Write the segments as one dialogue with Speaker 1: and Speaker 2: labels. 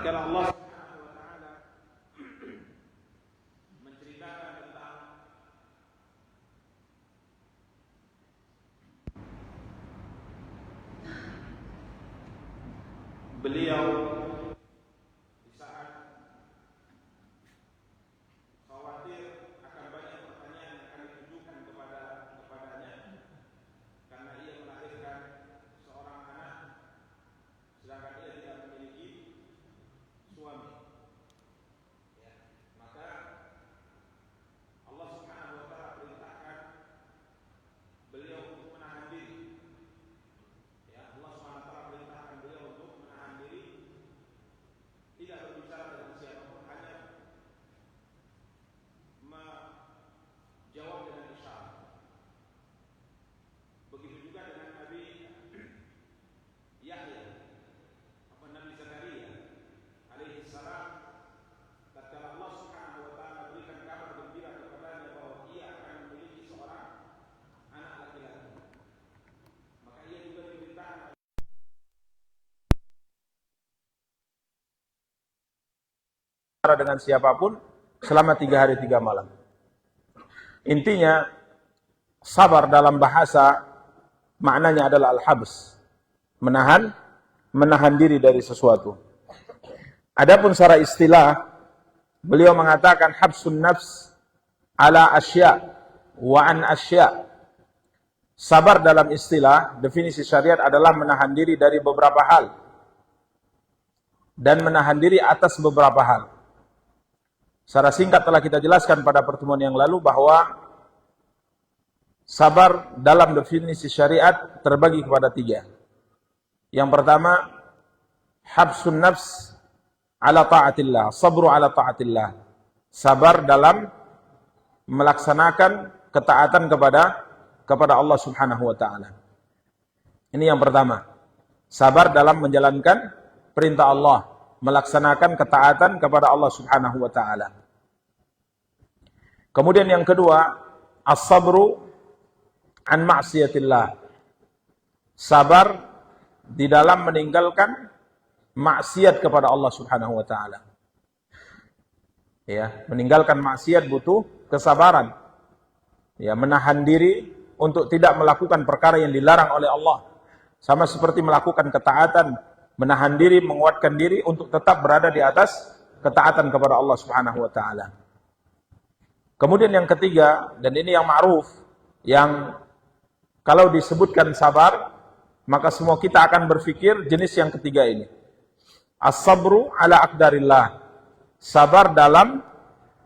Speaker 1: tatkala Allah Subhanahu wa taala menceritakan tentang beliau di saat khawatir akan banyak pertanyaan yang akan ditujukan kepadanya karena ia melahirkan seorang anak sedangkan ia tidak memiliki suami. Ya, maka Allah Subhanahu wa taala perintahkan beliau untuk menahan diri. Ya, Allah Subhanahu wa taala perintahkan beliau untuk menahan diri, tidak berbicara dengan siapapun, hanya menjawab dengan isyarat. Begitu juga dengan Nabi Yahya atau Nabi Zakaria alaihi salam, tatkala Allah Subhanahu wa taala berikan kabar gembira kepadanya bahwa ia akan memiliki seorang anak laki-laki, maka ia juga diberitakan dengan siapapun selama 3 hari 3 malam. Intinya, sabar dalam bahasa maknanya adalah al-habs, menahan diri dari sesuatu. Adapun secara istilah, beliau mengatakan habsun nafs ala asya wa an asya. Sabar dalam istilah, definisi syariat adalah menahan diri dari beberapa hal dan menahan diri atas beberapa hal. Secara singkat telah kita jelaskan pada pertemuan yang lalu bahwa sabar dalam definisi syariat terbagi kepada 3. Yang pertama, habsun nafs ala ta'atillah, sabru ala ta'atillah. Sabar dalam melaksanakan ketaatan kepada Allah Subhanahu wa taala. Ini yang pertama. Sabar dalam menjalankan perintah Allah, melaksanakan ketaatan kepada Allah Subhanahu wa taala. Kemudian yang kedua, as-sabru an ma'siyatillah. Sabar di dalam meninggalkan maksiat kepada Allah Subhanahu wa taala. Ya, meninggalkan maksiat butuh kesabaran. Ya, menahan diri untuk tidak melakukan perkara yang dilarang oleh Allah. Sama seperti melakukan ketaatan, menahan diri, menguatkan diri untuk tetap berada di atas ketaatan kepada Allah Subhanahu wa taala. Kemudian yang ketiga, dan ini yang ma'ruf, yang kalau disebutkan sabar, maka semua kita akan berpikir jenis yang ketiga ini. As-sabru ala aqdarillah. Sabar dalam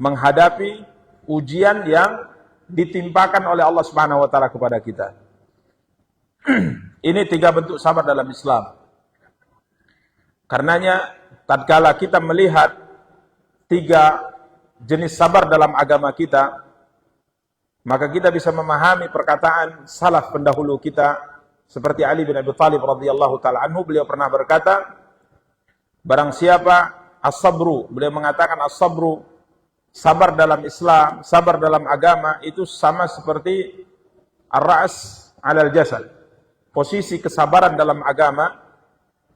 Speaker 1: menghadapi ujian yang ditimpakan oleh Allah Subhanahu wa taala kepada kita. Ini 3 bentuk sabar dalam Islam. Karenanya tatkala kita melihat 3 jenis sabar dalam agama kita, maka kita bisa memahami perkataan salaf pendahulu kita seperti Ali bin Abi Thalib radhiyallahu taala anhu. Beliau pernah berkata, barang siapa as-sabru, beliau mengatakan as-sabru, sabar dalam Islam, sabar dalam agama itu sama seperti ar-ra's 'alal jasad. Posisi kesabaran dalam agama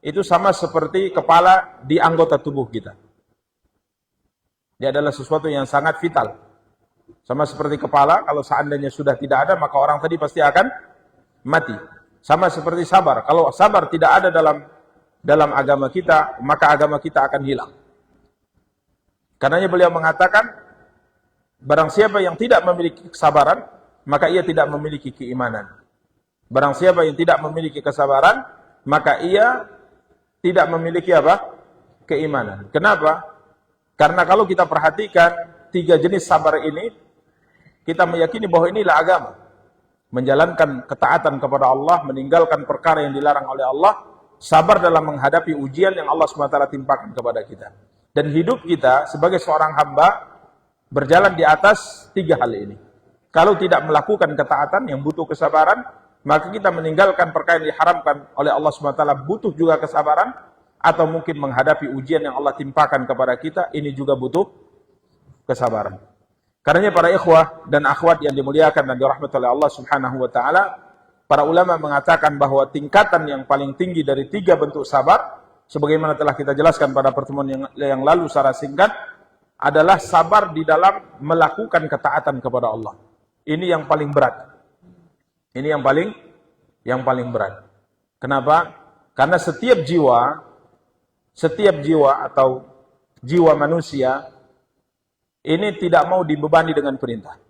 Speaker 1: itu sama seperti kepala di anggota tubuh kita. Dia adalah sesuatu yang sangat vital. Sama seperti kepala, kalau seandainya sudah tidak ada, maka orang tadi pasti akan mati. Sama seperti sabar. Kalau sabar tidak ada dalam agama kita, maka agama kita akan hilang. Karenanya beliau mengatakan, barang siapa yang tidak memiliki kesabaran, maka ia tidak memiliki keimanan. Barang siapa yang tidak memiliki kesabaran, maka ia tidak memiliki apa? Keimanan. Kenapa? Karena kalau kita perhatikan 3 jenis sabar ini, kita meyakini bahwa inilah agama. Menjalankan ketaatan kepada Allah, meninggalkan perkara yang dilarang oleh Allah, sabar dalam menghadapi ujian yang Allah SWT timpakan kepada kita. Dan hidup kita sebagai seorang hamba berjalan di atas 3 hal ini. Kalau tidak melakukan ketaatan yang butuh kesabaran, maka kita meninggalkan perkara yang diharamkan oleh Allah SWT butuh juga kesabaran, atau mungkin menghadapi ujian yang Allah timpakan kepada kita, ini juga butuh kesabaran. Karenanya para ikhwah dan akhwat yang dimuliakan dan dirahmati oleh Allah Subhanahu wa taala, para ulama mengatakan bahwa tingkatan yang paling tinggi dari 3 bentuk sabar sebagaimana telah kita jelaskan pada pertemuan yang lalu secara singkat, adalah sabar di dalam melakukan ketaatan kepada Allah. Ini yang paling berat. Ini yang paling berat. Kenapa? Karena setiap jiwa atau jiwa manusia ini tidak mau dibebani dengan perintah.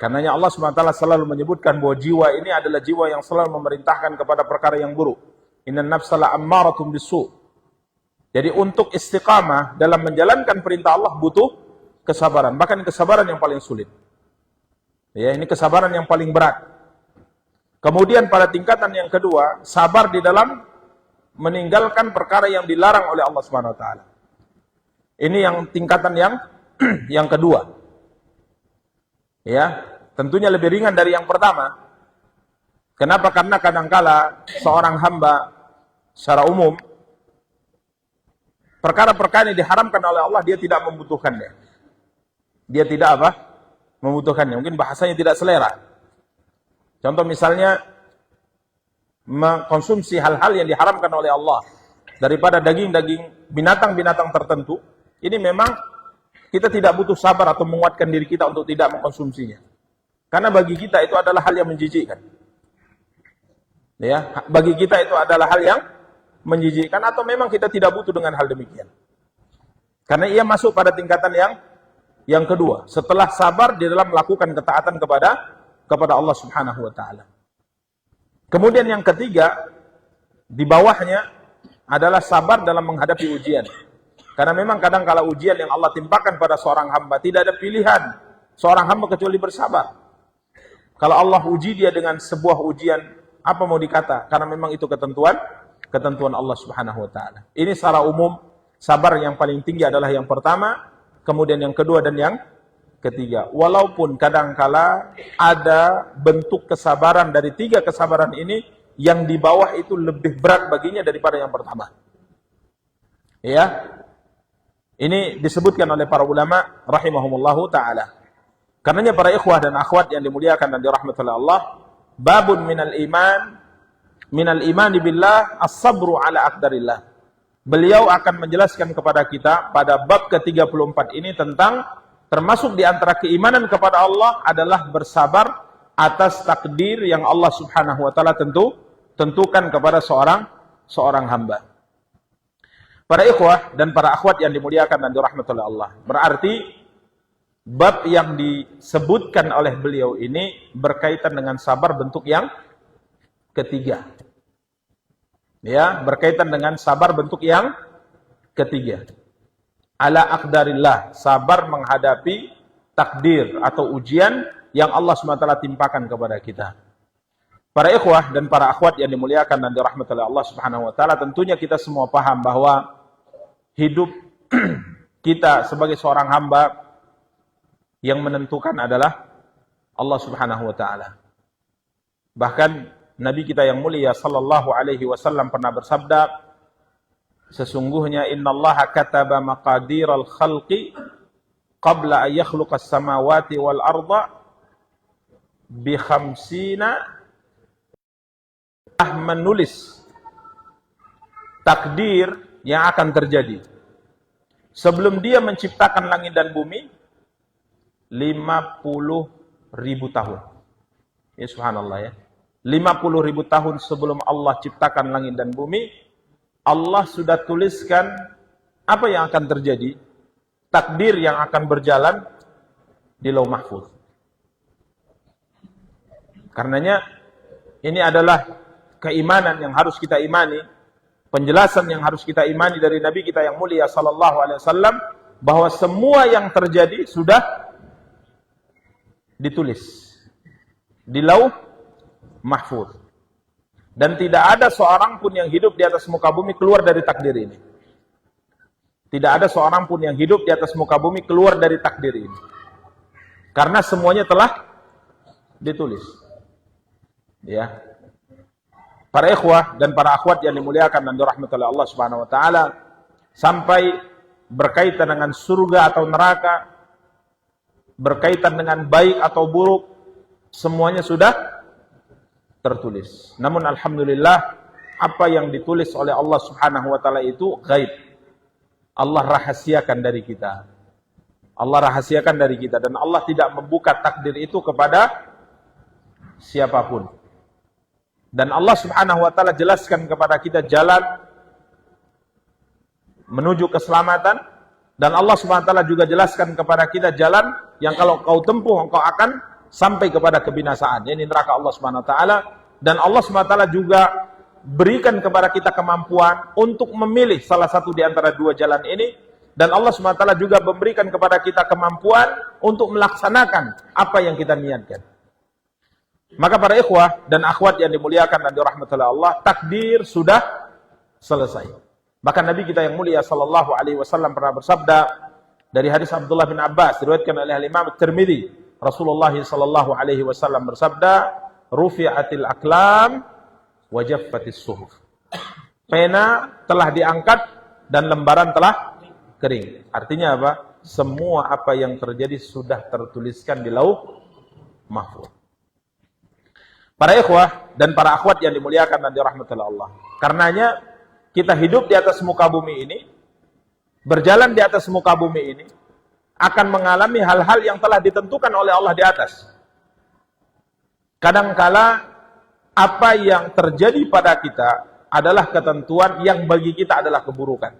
Speaker 1: Karenanya Allah SWT selalu menyebutkan bahwa jiwa ini adalah jiwa yang selalu memerintahkan kepada perkara yang buruk. Innan nafsa la'ammaratum bisu'. Jadi untuk istiqamah dalam menjalankan perintah Allah butuh kesabaran. Bahkan kesabaran yang paling sulit. Ya, ini kesabaran yang paling berat. Kemudian pada tingkatan yang kedua, sabar di dalam meninggalkan perkara yang dilarang oleh Allah Subhanahu wa taala. Ini yang tingkatan yang kedua. Ya, tentunya lebih ringan dari yang pertama. Kenapa? Karena kadangkala seorang hamba secara umum perkara-perkara yang diharamkan oleh Allah dia tidak membutuhkannya. Dia tidak membutuhkannya. Mungkin bahasanya tidak selera. Contoh misalnya mengkonsumsi hal-hal yang diharamkan oleh Allah daripada daging-daging binatang-binatang tertentu. Ini memang kita tidak butuh sabar atau menguatkan diri kita untuk tidak mengkonsumsinya. Karena bagi kita itu adalah hal yang menjijikkan. Ya, bagi kita itu adalah hal yang menjijikkan atau memang kita tidak butuh dengan hal demikian. Karena ia masuk pada tingkatan yang kedua, setelah sabar di dalam melakukan ketaatan kepada Allah Subhanahu wa taala. Kemudian yang ketiga, di bawahnya adalah sabar dalam menghadapi ujian. Karena memang kadang kala ujian yang Allah timpakan pada seorang hamba tidak ada pilihan seorang hamba kecuali bersabar. Kalau Allah uji dia dengan sebuah ujian, apa mau dikata? Karena memang itu ketentuan Allah Subhanahu wa taala. Ini secara umum sabar yang paling tinggi adalah yang pertama, kemudian yang kedua dan yang ketiga. Walaupun kadangkala ada bentuk kesabaran dari tiga kesabaran ini yang di bawah itu lebih berat baginya daripada yang pertama. Ya. Ini disebutkan oleh para ulama rahimahumullahu taala. Karenanya para ikhwah dan akhwat yang dimuliakan dan dirahmati oleh Allah, babun minal iman billah as-sabru ala aqdarillah. Beliau akan menjelaskan kepada kita pada bab ke-34 ini tentang termasuk di antara keimanan kepada Allah adalah bersabar atas takdir yang Allah Subhanahu wa taala tentukan kepada seorang hamba. Para ikhwah dan para akhwat yang dimuliakan dan dirahmati oleh Allah. Berarti bab yang disebutkan oleh beliau ini berkaitan dengan sabar bentuk yang ketiga. Ya, berkaitan dengan sabar bentuk yang ketiga. Ala aqdarillah, sabar menghadapi takdir atau ujian yang Allah SWT timpakan kepada kita. Para ikhwah dan para akhwat yang dimuliakan dan dirahmati oleh Allah Subhanahu wa taala, tentunya kita semua paham bahwa hidup kita sebagai seorang hamba yang menentukan adalah Allah Subhanahu wa taala. Bahkan Nabi kita yang mulia sallallahu alaihi wasallam pernah bersabda, sesungguhnya innallaha kataba maqadiral khalqi qabla an yakhluqas samawati wal arda bi khamsina, menulis takdir yang akan terjadi sebelum dia menciptakan langit dan bumi 50.000 tahun. Ya subhanallah ya. 50.000 tahun sebelum Allah ciptakan langit dan bumi, Allah sudah tuliskan apa yang akan terjadi, takdir yang akan berjalan di Lauh Mahfuz. Karenanya ini adalah keimanan yang harus kita imani, penjelasan yang harus kita imani dari Nabi kita yang mulia sallallahu alaihi wasallam, bahwa semua yang terjadi sudah ditulis di Lauh Mahfuz. Dan tidak ada seorang pun yang hidup di atas muka bumi keluar dari takdir ini. Tidak ada seorang pun yang hidup di atas muka bumi keluar dari takdir ini. Karena semuanya telah ditulis. Ya. Para ikhwah dan para akhwat yang dimuliakan dan dirahmati oleh Allah Subhanahu wa taala, sampai berkaitan dengan surga atau neraka, berkaitan dengan baik atau buruk, semuanya sudah tertulis. Namun alhamdulillah apa yang ditulis oleh Allah Subhanahu wa taala itu gaib. Allah rahasiakan dari kita. Allah rahasiakan dari kita dan Allah tidak membuka takdir itu kepada siapapun. Dan Allah Subhanahu wa taala jelaskan kepada kita jalan menuju keselamatan, dan Allah Subhanahu wa taala juga jelaskan kepada kita jalan yang kalau kau tempuh engkau akan sampai kepada kebinasaan. Ini neraka Allah Subhanahu wa taala, dan Allah Subhanahu wa taala juga berikan kepada kita kemampuan untuk memilih salah satu di antara dua jalan ini, dan Allah Subhanahu wa taala juga memberikan kepada kita kemampuan untuk melaksanakan apa yang kita niatkan. Maka para ikhwah dan akhwat yang dimuliakan dan dirahmati Allah, takdir sudah selesai. Bahkan Nabi kita yang mulia sallallahu alaihi wasallam pernah bersabda dari hadis Abdullah bin Abbas diriwayatkan oleh Imam Tirmidzi, Rasulullah sallallahu alaihi wasallam bersabda, "Rufi'atil aqlam wa jaffatis suhuf." Pena telah diangkat dan lembaran telah kering. Artinya apa? Semua apa yang terjadi sudah tertuliskan di lauh mahfuz. Para ikhwah dan para akhwat yang dimuliakan dan dirahmati Allah. Karenanya kita hidup di atas muka bumi ini, berjalan di atas muka bumi ini, akan mengalami hal-hal yang telah ditentukan oleh Allah di atas. Kadangkala apa yang terjadi pada kita adalah ketentuan yang bagi kita adalah keburukan.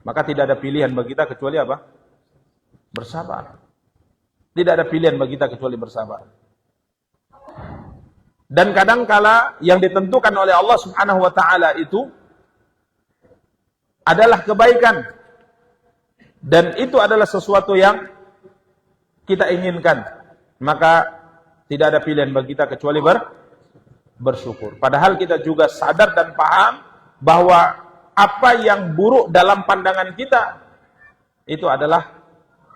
Speaker 1: Maka tidak ada pilihan bagi kita kecuali apa? Bersabar. Tidak ada pilihan bagi kita kecuali bersabar. Dan kadangkala yang ditentukan oleh Allah Subhanahu wa taala itu adalah kebaikan. Dan itu adalah sesuatu yang kita inginkan. Maka tidak ada pilihan bagi kita kecuali bersyukur. Padahal kita juga sadar dan paham bahwa apa yang buruk dalam pandangan kita itu adalah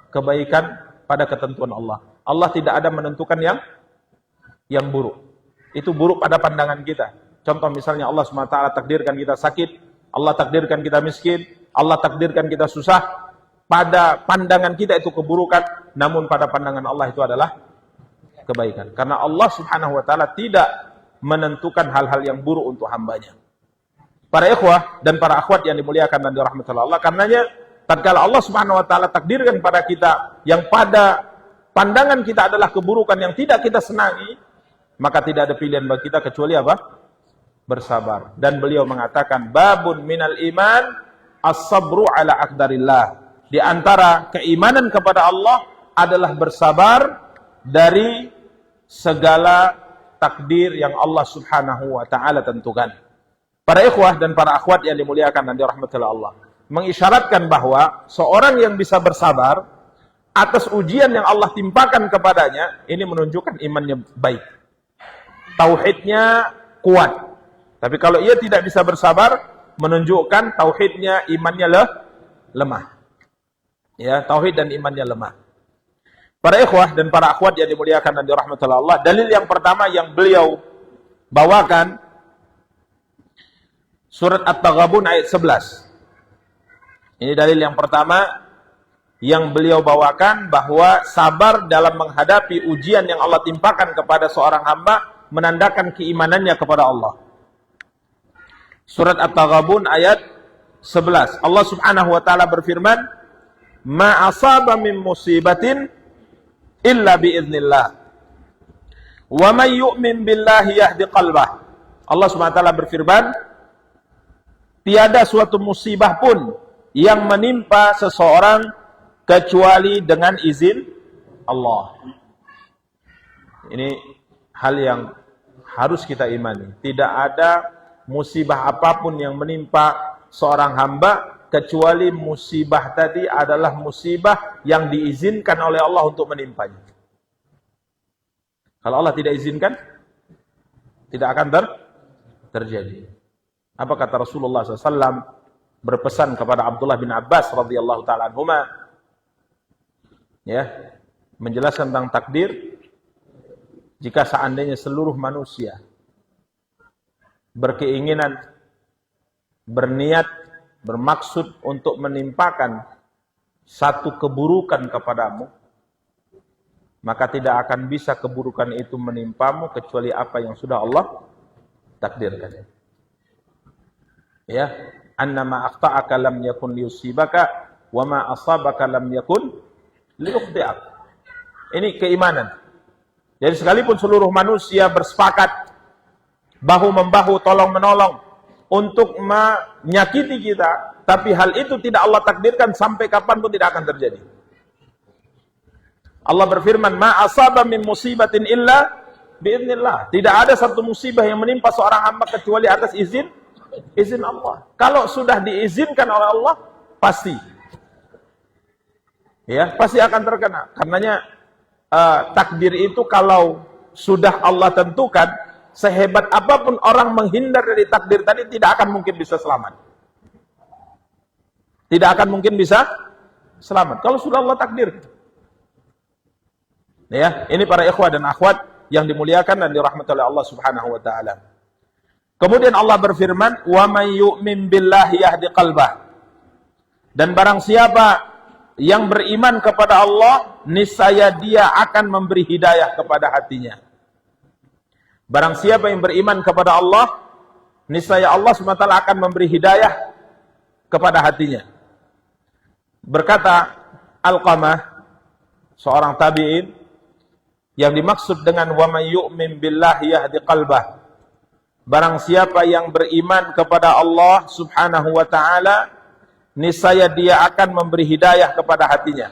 Speaker 1: kebaikan pada ketentuan Allah. Allah tidak ada menentukan yang buruk. Itu buruk pada pandangan kita. Contoh misalnya Allah SWT takdirkan kita sakit, Allah takdirkan kita miskin, Allah takdirkan kita susah. Pada pandangan kita itu keburukan, namun pada pandangan Allah itu adalah kebaikan. Karena Allah Subhanahu wa taala tidak menentukan hal-hal yang buruk untuk hambanya. Para ikhwah dan para akhwat yang dimuliakan dan dirahmati Allah, karenanya tatkala Allah Subhanahu wa taala takdirkan pada kita yang pada pandangan kita adalah keburukan yang tidak kita senangi, maka tidak ada pilihan bagi kita kecuali apa? Bersabar. Dan beliau mengatakan, babun minal iman as-sabru ala aqdarillah. Di antara keimanan kepada Allah adalah bersabar dari segala takdir yang Allah Subhanahu wa taala tentukan. Para ikhwah dan para akhwat yang dimuliakan dan dirahmati Allah, mengisyaratkan bahwa seorang yang bisa bersabar atas ujian yang Allah timpakan kepadanya, ini menunjukkan imannya baik. Tauhidnya kuat. Tapi kalau ia tidak bisa bersabar, menunjukkan tauhidnya, imannya lemah. Ya, tauhid dan imannya lemah. Para ikhwah dan para akhwat yang dimuliakan dan dirahmati Allah, dalil yang pertama yang beliau bawakan surat At-Taghabun ayat 11. Ini dalil yang pertama yang beliau bawakan, bahwa sabar dalam menghadapi ujian yang Allah timpakan kepada seorang hamba menandakan keimanannya kepada Allah. Surat At-Taghabun ayat 11. Allah Subhanahu wa taala berfirman, "Ma asaba min musibatin illa biiznillah. Wa may yu'min billahi yahdi qalbah." Allah Subhanahu wa taala berfirman, tiada suatu musibah pun yang menimpa seseorang kecuali dengan izin Allah. Ini hal yang harus kita imani. Tidak ada musibah apapun yang menimpa seorang hamba kecuali musibah tadi adalah musibah yang diizinkan oleh Allah untuk menimpanya. Kalau Allah tidak izinkan, tidak akan terjadi. Apa kata Rasulullah SAW berpesan kepada Abdullah bin Abbas radhiyallahu taala anhuma, ya, menjelaskan tentang takdir. Jika seandainya seluruh manusia berkeinginan, berniat, bermaksud untuk menimpakan satu keburukan kepadamu, maka tidak akan bisa keburukan itu menimpamu kecuali apa yang sudah Allah takdirkan. Ya, annama akhta'aka lam yakun liyusibaka wa ma asabaka lam yakun liyukhti'ak. Ini keimanan. Jadi sekalipun seluruh manusia bersepakat bahu membahu, tolong menolong untuk menyakiti kita, tapi hal itu tidak Allah takdirkan, sampai kapanpun tidak akan terjadi. Allah berfirman, ma asaba min musibatin illa biiznillah. Tidak ada satu musibah yang menimpa seorang hamba kecuali atas izin Allah. Kalau sudah diizinkan oleh Allah, pasti akan terkena. Karenanya takdir itu kalau sudah Allah tentukan, sehebat apapun orang menghindar dari takdir tadi, tidak akan mungkin bisa selamat. Tidak akan mungkin bisa selamat kalau sudah Allah takdir. Ya, ini para ikhwah dan akhwat yang dimuliakan dan dirahmati oleh Allah Subhanahu wa taala. Kemudian Allah berfirman, "Wa may yu'min billahi yahdi qalbah." Dan barang siapa yang beriman kepada Allah, niscaya dia akan memberi hidayah kepada hatinya. Barang siapa yang beriman kepada Allah, niscaya Allah SWT akan memberi hidayah kepada hatinya. Berkata Alqamah, seorang tabi'in, yang dimaksud dengan wa may yu'min billahi yahdi qalbah, barang siapa yang beriman kepada Allah Subhanahu wa taala, niscaya dia akan memberi hidayah kepada hatinya.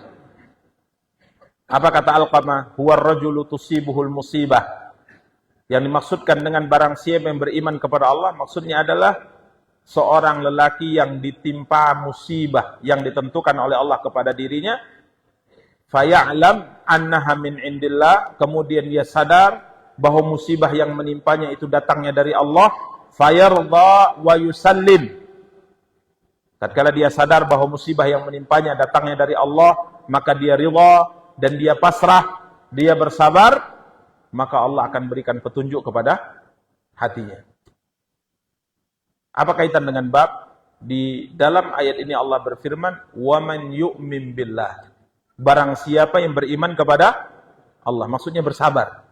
Speaker 1: Apa kata Alqamah? Huwar rajulu tusibuhul musibah. Yang dimaksudkan dengan barang siapa yang beriman kepada Allah, maksudnya adalah seorang lelaki yang ditimpa musibah yang ditentukan oleh Allah kepada dirinya, faya'lam annaha min indillah, kemudian dia sadar bahwa musibah yang menimpanya itu datangnya dari Allah, fayarda wa yusallim. Tatkala dia sadar bahwa musibah yang menimpanya datangnya dari Allah, maka dia ridha dan dia pasrah, dia bersabar, maka Allah akan berikan petunjuk kepada hatinya. Apa kaitan dengan bab? Di dalam ayat ini Allah berfirman, wa man yu'min billah. Barang siapa yang beriman kepada Allah, maksudnya bersabar.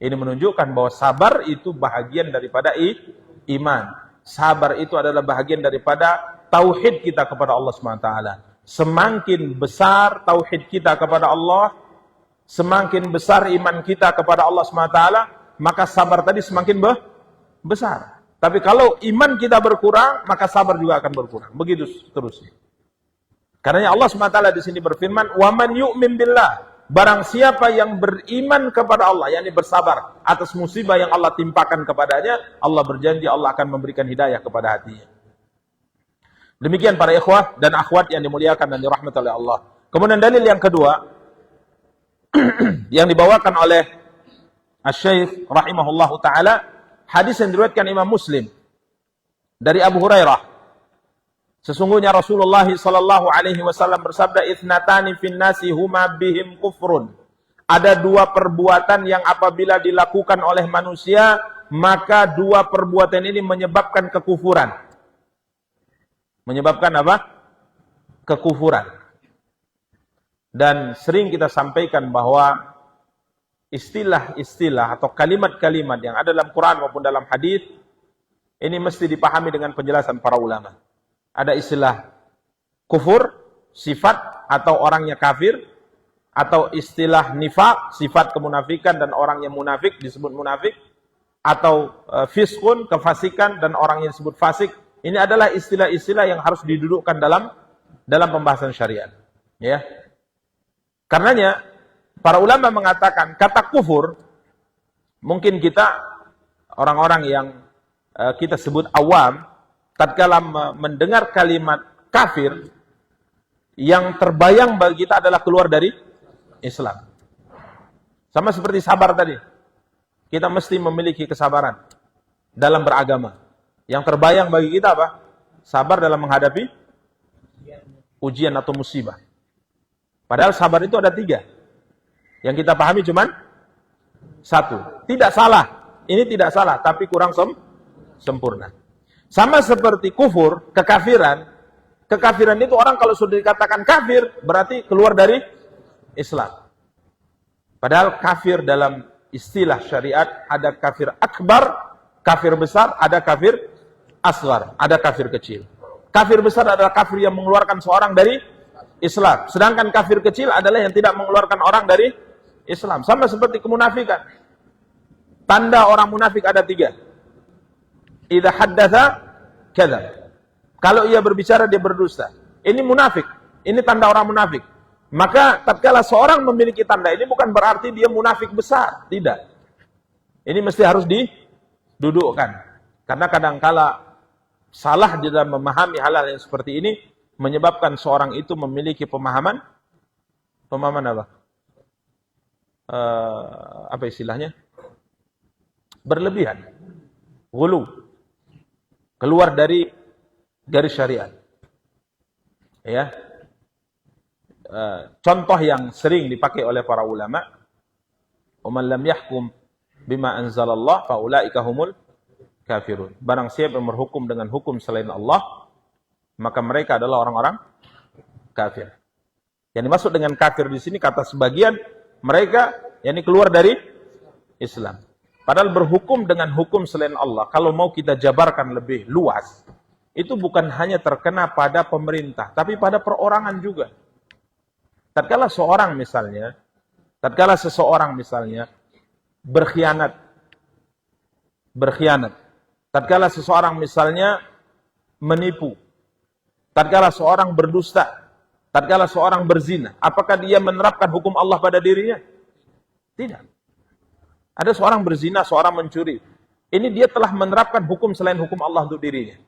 Speaker 1: Ini menunjukkan bahwa sabar itu bahagian daripada iman. Sabar itu adalah bahagian daripada tauhid kita kepada Allah SWT. Semakin besar tauhid kita kepada Allah, semakin besar iman kita kepada Allah SWT, maka sabar tadi semakin besar. Tapi kalau iman kita berkurang, maka sabar juga akan berkurang. Begitu seterusnya. Karena Allah SWT di sini berfirman, "Wa man yu'min billah." Barang siapa yang beriman kepada Allah, yakni bersabar atas musibah yang Allah timpakan kepadanya, Allah berjanji Allah akan memberikan hidayah kepada hatinya. Demikian para ikhwah dan akhwat yang dimuliakan dan dirahmati oleh Allah. Kemudian dalil yang kedua yang dibawakan oleh Asy-Syaikh rahimahullahu taala, hadis yang diriwayatkan Imam Muslim dari Abu Hurairah. Sesungguhnya Rasulullah sallallahu alaihi wasallam bersabda, "Itsnatani fin nasi huma bihim kufrun." Ada dua perbuatan yang apabila dilakukan oleh manusia, maka dua perbuatan ini menyebabkan kekufuran. Menyebabkan apa? Kekufuran. Dan sering kita sampaikan bahwa istilah-istilah atau kalimat-kalimat yang ada dalam Quran maupun dalam hadis ini mesti dipahami dengan penjelasan para ulama. Ada istilah kufur, sifat atau orangnya kafir, atau istilah nifaq, sifat kemunafikan dan orang yang munafik disebut munafik, atau fiskun, kefasikan dan orang yang disebut fasik. Ini adalah istilah-istilah yang harus didudukkan dalam pembahasan syariat. Ya. Karenanya para ulama mengatakan kata kufur, mungkin kita orang-orang yang kita sebut awam, tatkala mendengar kalimat kafir, yang terbayang bagi kita adalah keluar dari Islam. Sama seperti sabar tadi. Kita mesti memiliki kesabaran dalam beragama. Yang terbayang bagi kita apa? Sabar dalam menghadapi ujian atau musibah. Padahal sabar itu ada 3. Yang kita pahami cuman 1. Tidak salah. Ini tidak salah, tapi kurang sempurna. Sama seperti kufur, kekafiran. Kekafiran itu orang kalau sudah dikatakan kafir, berarti keluar dari Islam. Padahal kafir dalam istilah syariat ada kafir akbar, kafir besar, ada kafir asghar, ada kafir kecil. Kafir besar adalah kafir yang mengeluarkan seorang dari Islam. Sedangkan kafir kecil adalah yang tidak mengeluarkan orang dari Islam. Sama seperti kemunafikan. Tanda orang munafik ada 3. Idza haddatsa kadzab. Kalau ia berbicara dia berdusta. Ini munafik. Ini tanda orang munafik. Maka tatkala seorang memiliki tanda ini bukan berarti dia munafik besar, tidak. Ini mesti harus didudukkan. Karena kadangkala salah di dalam memahami hal-hal yang seperti ini menyebabkan seorang itu memiliki pemahaman apa? Apa istilahnya? Berlebihan. Ghulu. Keluar dari garis syariat. Ya. Contoh yang sering dipakai oleh para ulama, "Man lam yahkum bima anzalallah fa ulaika humul kafirun." Barang siapa yang berhukum dengan hukum selain Allah, maka mereka adalah orang-orang kafir. Yang dimaksud dengan kafir di sini kata sebagian mereka yakni keluar dari Islam. Padahal berhukum dengan hukum selain Allah, kalau mau kita jabarkan lebih luas, itu bukan hanya terkena pada pemerintah, tapi pada perorangan juga. Tatkala seseorang misalnya berkhianat. Tatkala seseorang misalnya menipu. Tatkala seorang berdusta. Tatkala seorang berzina. Apakah dia menerapkan hukum Allah pada dirinya? Tidak. Ada seorang berzina, seorang mencuri. Ini dia telah menerapkan hukum selain hukum Allah untuk dirinya.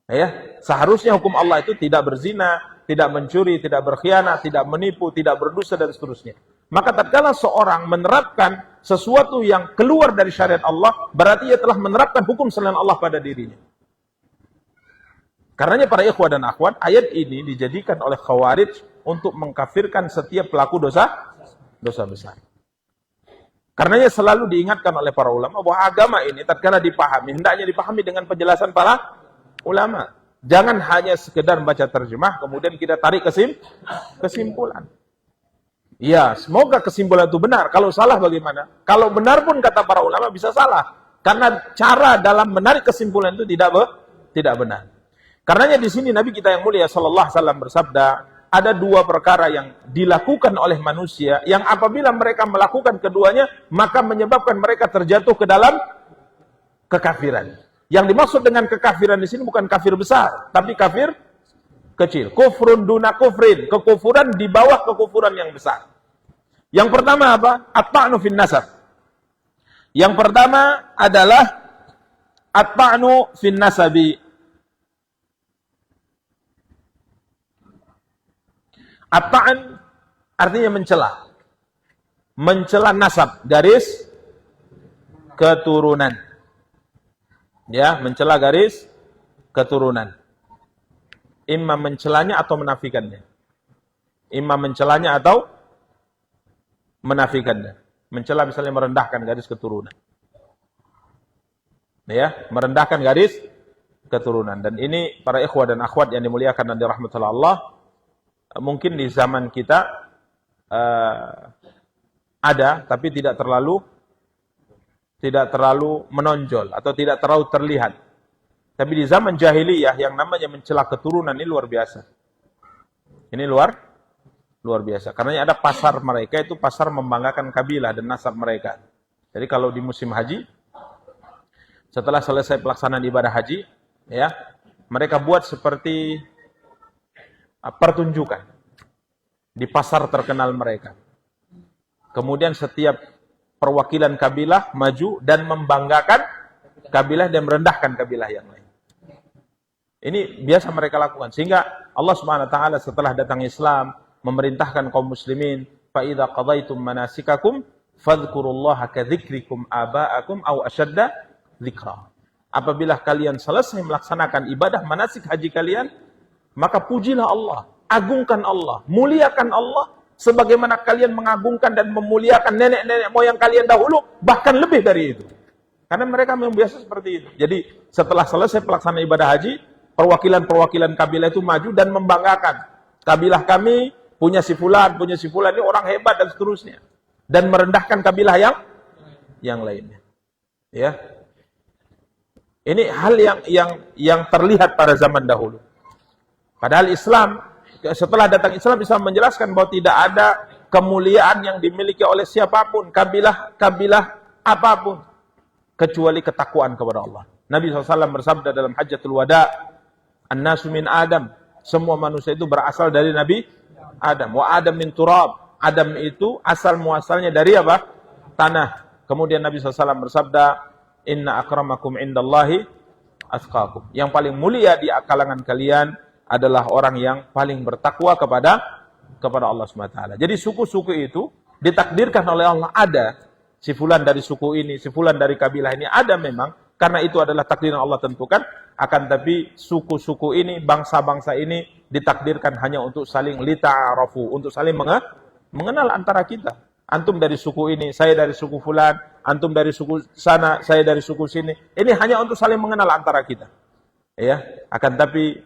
Speaker 1: Ya, seharusnya hukum Allah itu tidak berzina, tidak mencuri, tidak berkhianat, tidak menipu, tidak berdusta dan seterusnya. Maka tatkala seorang menerapkan sesuatu yang keluar dari syariat Allah, berarti ia telah menerapkan hukum selain Allah pada dirinya. Karenanya para ikhwah dan akhwat, ayat ini dijadikan oleh Khawarij untuk mengkafirkan setiap pelaku dosa besar. Karenanya selalu diingatkan oleh para ulama bahwa agama ini tatkala dipahami, hendaknya dipahami dengan penjelasan para ulama. Jangan hanya sekedar baca terjemah, kemudian kita tarik kesimpulan. Ya, semoga kesimpulan itu benar. Kalau salah bagaimana? Kalau benar pun kata para ulama bisa salah. Karena cara dalam menarik kesimpulan itu tidak benar. Karenanya di sini Nabi kita yang mulia sallallahu alaihi wasallam bersabda, ada 2 perkara yang dilakukan oleh manusia yang apabila mereka melakukan keduanya, maka menyebabkan mereka terjatuh ke dalam kekafiran. Yang dimaksud dengan kekafiran di sini bukan kafir besar, tapi kafir kecil. Kufrun duna kufrin, kekufuran di bawah kekufuran yang besar. Yang pertama apa? At-ta'nu fin nasab. Yang pertama adalah at-ta'nu fin nasabi. At-ta'n artinya mencela. Mencela nasab, garis keturunan. Ya, mencela garis keturunan. Imma mencelanya atau menafikannya. Imma mencelanya atau menafikannya. Mencela misalnya merendahkan garis keturunan. Ya, merendahkan garis keturunan. Dan ini para ikhwah dan akhwat yang dimuliakan dan dirahmati Allah, mungkin di zaman kita ada, tapi tidak terlalu menonjol atau tidak terlalu terlihat. Tapi di zaman jahiliyah yang namanya mencela keturunan ini luar biasa. Ini luar biasa. Karena ada pasar mereka itu pasar membanggakan kabilah dan nasab mereka. Jadi kalau di musim haji, setelah selesai pelaksanaan ibadah haji, ya, mereka buat seperti pertunjukan di pasar terkenal mereka. Kemudian setiap perwakilan kabilah maju dan membanggakan kabilah dan merendahkan kabilah yang lain. Ini biasa mereka lakukan. Sehingga Allah Subhanahu wa taala setelah datang Islam memerintahkan kaum muslimin, fa idza qadaitum manasikakum fadhkurullaha kadzikrikum aba'akum aw ashadda dzikra. Apabila kalian selesai melaksanakan ibadah manasik haji kalian, maka pujilah Allah, agungkan Allah, muliakan Allah sebagaimana kalian mengagungkan dan memuliakan nenek-nenek moyang kalian dahulu, bahkan lebih dari itu. Karena mereka memang biasa seperti itu. Jadi setelah selesai pelaksanaan ibadah haji, perwakilan-perwakilan kabilah itu maju dan membanggakan. Kabilah kami punya si fulan ini orang hebat dan seterusnya. Dan merendahkan kabilah yang lainnya. Ya. Ini hal yang terlihat pada zaman dahulu. Padahal Islam, setelah datang Islam menjelaskan bahwa tidak ada kemuliaan yang dimiliki oleh siapapun, kabilah apapun, kecuali ketakwaan kepada Allah. Nabi SAW bersabda dalam Hajjatul Wada, "An-nasu min Adam." Semua manusia itu berasal dari Nabi Adam. Wa Adam min turab. Adam itu asal muasalnya dari apa? Tanah. Kemudian Nabi SAW bersabda, "Inna akramakum indallahi atqakum." Yang paling mulia di kalangan kalian adalah orang yang paling bertakwa kepada Allah SWT. Jadi suku-suku itu ditakdirkan oleh Allah, ada si fulan dari suku ini, si fulan dari kabilah ini, ada memang, karena itu adalah takdir yang Allah tentukan. Akan tapi suku-suku ini, bangsa-bangsa ini ditakdirkan hanya untuk saling lita'arafu, untuk saling mengenal antara kita. Antum dari suku ini, saya dari suku fulan, antum dari suku sana, saya dari suku sini. Ini hanya untuk saling mengenal antara kita. Ya, akan tapi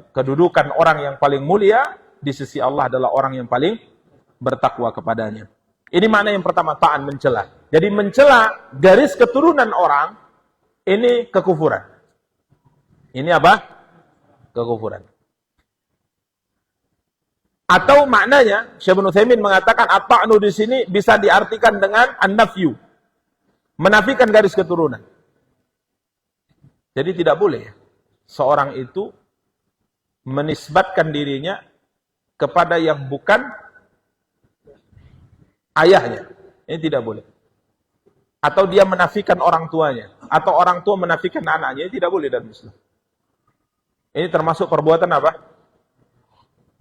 Speaker 1: kedudukan orang yang paling mulia di sisi Allah adalah orang yang paling bertakwa kepadanya. Ini makna yang pertama, ta'an, mencela. Jadi mencela garis keturunan orang, ini kekufuran. Ini apa? Kekufuran. Atau maknanya, Syekh Ibnu Utsaimin mengatakan at-ta'nu di sini bisa diartikan dengan an-nafyu. Menafikan garis keturunan. Jadi tidak boleh seorang itu menisbatkan dirinya kepada yang bukan ayahnya. Ini tidak boleh. Atau dia menafikan orang tuanya, atau orang tua menafikan anaknya, ini tidak boleh dalam Islam. Ini termasuk perbuatan apa?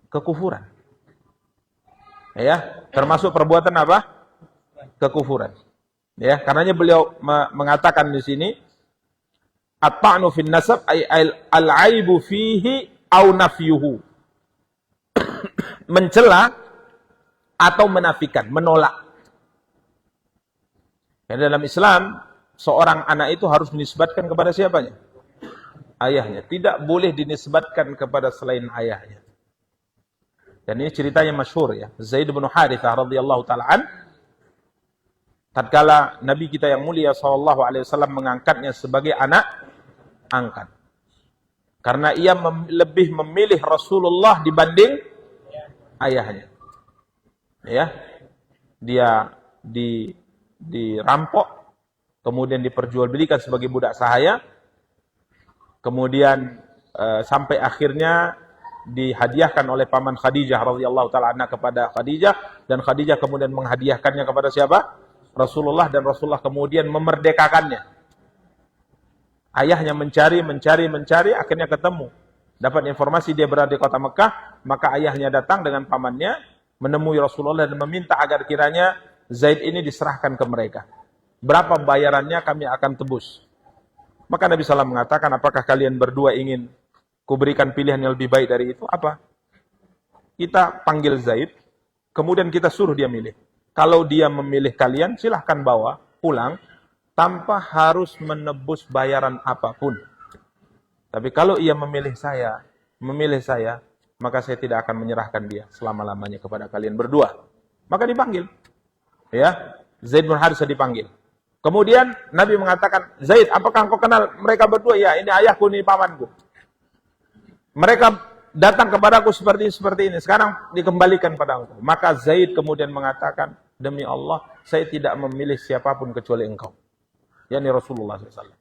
Speaker 1: Kekufuran. Ya, termasuk perbuatan apa? Kekufuran. Ya, karenanya beliau mengatakan di sini at-ta'nu fin nasab ay al-aibu fihi au nafyuhu. Mencela atau menafikan, menolak. Dan dalam Islam, seorang anak itu harus dinisbatkan kepada siapanya? Ayahnya. Tidak boleh dinisbatkan kepada selain ayahnya. Dan ini ceritanya masyhur ya. Zaid bin Harithah radhiyallahu taala an, tatkala Nabi kita yang mulia sallallahu alaihi wasallam mengangkatnya sebagai anak angkat. Karena ia lebih memilih Rasulullah dibanding ayahnya. Ya. Dia dirampok, kemudian diperjualbelikan sebagai budak sahaya. Kemudian sampai akhirnya dihadiahkan oleh paman Khadijah radhiyallahu taala anha kepada Khadijah, dan Khadijah kemudian menghadiahkannya kepada siapa? Rasulullah, dan Rasulullah kemudian memerdekakannya. Ayahnya mencari, akhirnya ketemu. Dapat informasi dia berada di kota Mekah, maka ayahnya datang dengan pamannya, menemui Rasulullah dan meminta agar kiranya Zaid ini diserahkan ke mereka. Berapa bayarannya kami akan tebus. Maka Nabi SAW mengatakan, apakah kalian berdua ingin kuberikan pilihan yang lebih baik dari itu? Apa? Kita panggil Zaid, kemudian kita suruh dia milih. Kalau dia memilih kalian, silahkan bawa pulang, tanpa harus menebus bayaran apapun. Tapi kalau ia memilih saya, maka saya tidak akan menyerahkan dia selama-lamanya kepada kalian berdua. Maka dipanggil. Ya, Zaid bin Harithah dipanggil. Kemudian Nabi mengatakan, Zaid, apakah engkau kenal mereka berdua? Ya, ini ayahku, ini pamanku. Mereka datang kepadaku seperti ini. Sekarang dikembalikan pada engkau. Maka Zaid kemudian mengatakan, demi Allah, saya tidak memilih siapapun kecuali engkau. yakni Rasulullah SAW.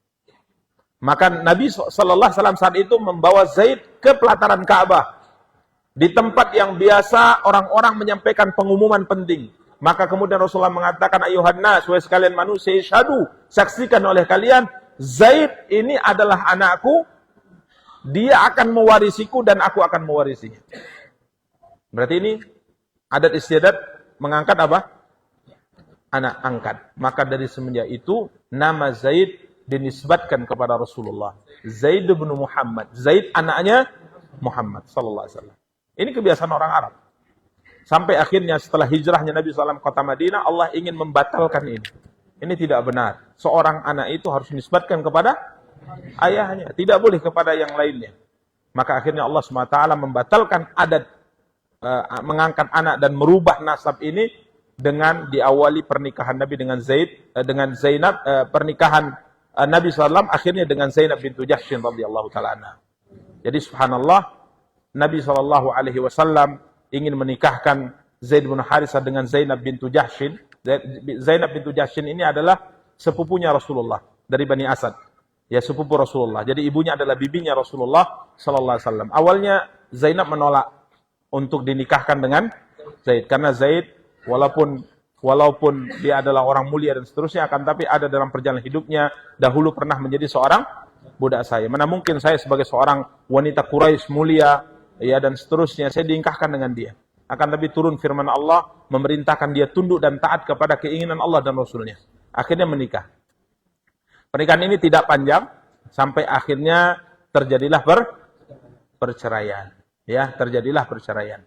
Speaker 1: Maka Nabi SAW saat itu membawa Zaid ke pelataran Ka'bah. Di tempat yang biasa orang-orang menyampaikan pengumuman penting. Maka kemudian Rasulullah mengatakan, ayuhan nas, wahai sekalian manusia, syahadu, saksikan oleh kalian, Zaid ini adalah anakku, dia akan mewarisiku dan aku akan mewarisinya. Berarti ini adat istiadat mengangkat apa? Anak angkat. Maka dari semenjak itu, nama Zaid dinisbatkan kepada Rasulullah. Zaid bin Muhammad. Zaid anaknya Muhammad sallallahu alaihi wasallam. Ini kebiasaan orang Arab. Sampai akhirnya setelah hijrahnya Nabi SAW kota Madinah, Allah ingin membatalkan ini. Ini tidak benar. Seorang anak itu harus dinisbatkan kepada ayahnya. Tidak boleh kepada yang lainnya. Maka akhirnya Allah SWT membatalkan adat mengangkat anak dan merubah nasab ini dengan diawali pernikahan Nabi dengan Zaid, dengan Zainab, pernikahan Nabi SAW akhirnya dengan Zainab bintu Jahshin radhiyallahu taala anha. Jadi subhanallah, Nabi SAW ingin menikahkan Zaid bin Harithah dengan Zainab bintu Jahshin. Zainab bintu Jahshin ini adalah sepupunya Rasulullah dari Bani Asad. Ya, sepupu Rasulullah. Jadi ibunya adalah bibinya Rasulullah sallallahu alaihi wasallam. Awalnya Zainab menolak untuk dinikahkan dengan Zaid karena Zaid walaupun dia adalah orang mulia dan seterusnya, akan tapi ada dalam perjalanan hidupnya dahulu pernah menjadi seorang budak saya. Mana mungkin saya sebagai seorang wanita Quraisy mulia ya dan seterusnya saya dinikahkan dengan dia. Akan tapi turun firman Allah memerintahkan dia tunduk dan taat kepada keinginan Allah dan Rasulnya. Akhirnya menikah. Pernikahan ini tidak panjang sampai akhirnya terjadilah perceraian. Ya, terjadilah perceraian.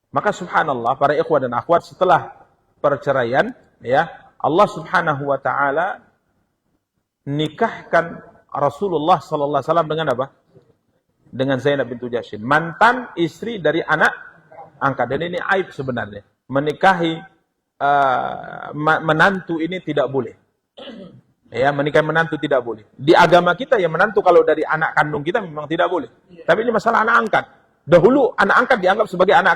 Speaker 1: Maka subhanallah para ikhwah dan akhwat, setelah perceraian ya, Allah Subhanahu wa taala nikahkan Rasulullah sallallahu alaihi wasallam dengan apa? Dengan Zainab bintu Jahshin, mantan istri dari anak angkat. Dan ini aib sebenarnya. Menikahi menantu ini tidak boleh. Ya, menikahi menantu tidak boleh. Di agama kita ya menantu kalau dari anak kandung kita memang tidak boleh. Tapi ini masalah anak angkat. Dahulu anak angkat dianggap sebagai anak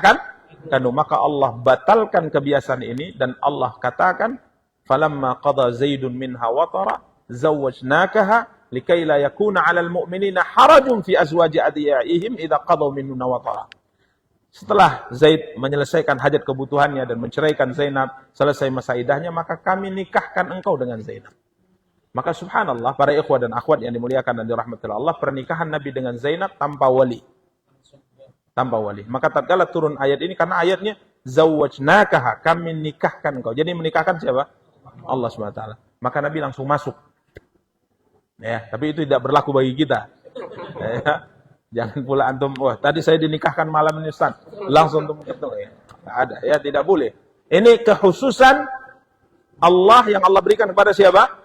Speaker 1: kandung. Maka Allah batalkan kebiasaan ini dan Allah katakan, "Falamma qada Zaidun minha watara, zawwajnakaha likai la yakuna 'alal mu'minina harajun fi azwaji adiyaihim idza qadaw minhunna watara." Setelah Zaid menyelesaikan hajat kebutuhannya dan menceraikan Zainab, selesai masa iddahnya, maka kami nikahkan engkau dengan Zainab. Maka subhanallah, para ikhwah dan akhwat yang dimuliakan dan dirahmati Allah, pernikahan Nabi dengan Zainab tanpa wali. Tanpa wali. Maka tatkala turun ayat ini, karena ayatnya, zawwajnakaha, kami nikahkan engkau. Jadi menikahkan siapa? Allah SWT. Maka Nabi langsung masuk. Ya, tapi itu tidak berlaku bagi kita. Ya. Jangan pula antum, wah tadi saya dinikahkan malam ini Ustaz. Langsung untuk ketemu. Ya. Tidak ada, ya tidak boleh. Ini kekhususan Allah yang Allah berikan kepada siapa?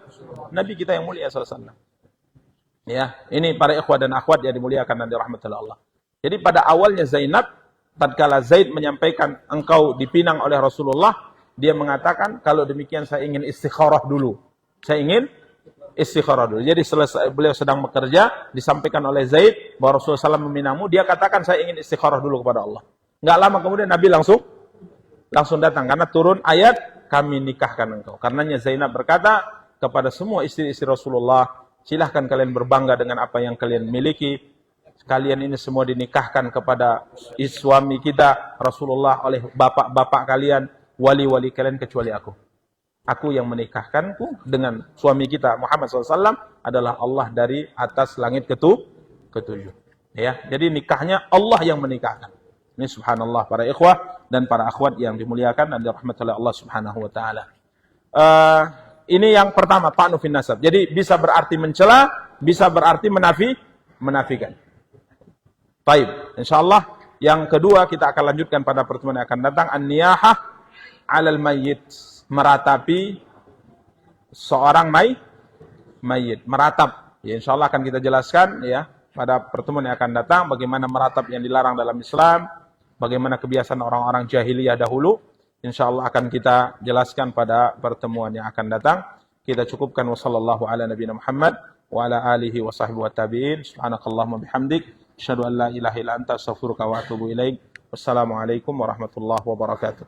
Speaker 1: Nabi kita yang mulia sallallahu alaihi wasallam. Ya, ini para ikhwah dan akhwat yang dimuliakan dan dirahmati Allah. Jadi pada awalnya Zainab, tatkala Zaid menyampaikan engkau dipinang oleh Rasulullah, dia mengatakan kalau demikian saya ingin istikharah dulu. Saya ingin istikharah dulu. Jadi selesai beliau sedang bekerja, disampaikan oleh Zaid bahwa Rasulullah SAW meminangmu, dia katakan saya ingin istikharah dulu kepada Allah. Enggak lama kemudian Nabi langsung datang karena turun ayat kami nikahkan engkau. Karenanya Zainab berkata kepada semua istri-istri Rasulullah, silahkan kalian berbangga dengan apa yang kalian miliki. Kalian ini semua dinikahkan kepada suami kita Rasulullah oleh bapak-bapak kalian, wali-wali kalian kecuali aku. Aku yang menikahkanku dengan suami kita Muhammad SAW adalah Allah dari atas langit ketujuh. Ya, jadi nikahnya Allah yang menikahkan. Ini subhanallah para ikhwah dan para akhwat yang dimuliakan dan dirahmati oleh Allah Subhanahu wa taala. Ini yang pertama, ta'nu fin nasab. Jadi bisa berarti mencela, bisa berarti menafikan. Baik, insyaallah yang kedua kita akan lanjutkan pada pertemuan yang akan datang, an-niyahah 'alal mayyit, meratapi seorang mayit, meratap. Ya insyaallah akan kita jelaskan ya pada pertemuan yang akan datang bagaimana meratap yang dilarang dalam Islam, bagaimana kebiasaan orang-orang jahiliyah dahulu. InsyaAllah akan kita jelaskan pada pertemuan yang akan datang. Kita cukupkan wa sallallahu ala nabiyina Muhammad wa ala alihi wa sahbihi wa tabi'in. Subhanakallahumma bihamdik. Asyhadu an la ilaha illa anta astaghfiruka wa atubu ilaik. Wassalamualaikum warahmatullahi wabarakatuh.